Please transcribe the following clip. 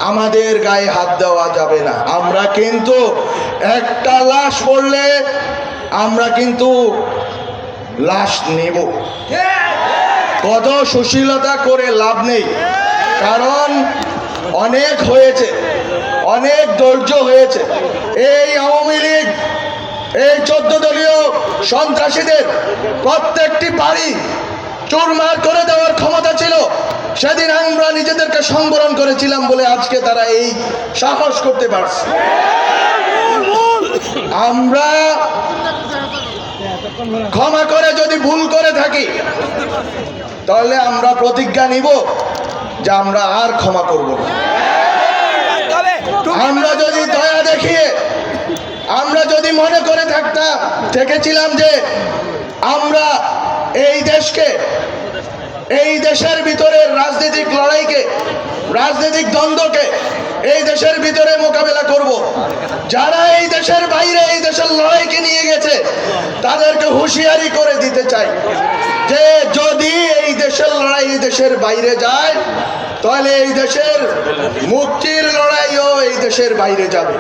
আমাদের গায়ে হাত দেওয়া যাবে না। আমরা কিন্তু একটা লাশ পড়লে আমরা কিন্তু লাশ নেব। কত সুশীলতা করে লাভ নেই, কারণ অনেক হয়েছে, অনেক ধৈর্য হয়েছে। এই আওয়ামী লীগ, এই 14 দলীয় সন্ত্রাসীদের প্রত্যেকটি বাড়ি চুরমার করে দেওয়ার ক্ষমতা ছিল। সেদিন আমরা নিজেদেরকে সংবরণ করেছিলাম বলে আজকে তারা এই সাহস করতে পারছে। আমরা ক্ষমা করে যদি ভুল করে থাকি, তাহলে আমরা প্রতিজ্ঞা নিব যে আমরা আর ক্ষমা করব না। আমরা যদি দয়া দেখিয়ে, আমরা যদি মনে করে থেকেছিলাম যে আমরা এই দেশকে, এই দেশের ভিতরের রাজনৈতিক লড়াইকে, রাজনৈতিক দ্বন্দ্বকে এই দেশের ভিতরে মোকাবেলা করব, যারা এই দেশের বাইরে এই দেশের লড়াইকে নিয়ে গেছে তাদেরকে হুঁশিয়ারি করে দিতে চাই যে যদি এই দেশের লড়াই এই দেশের বাইরে যায়, তাহলে এই দেশের মুক্তির লড়াইও এই দেশের বাইরে যাবে।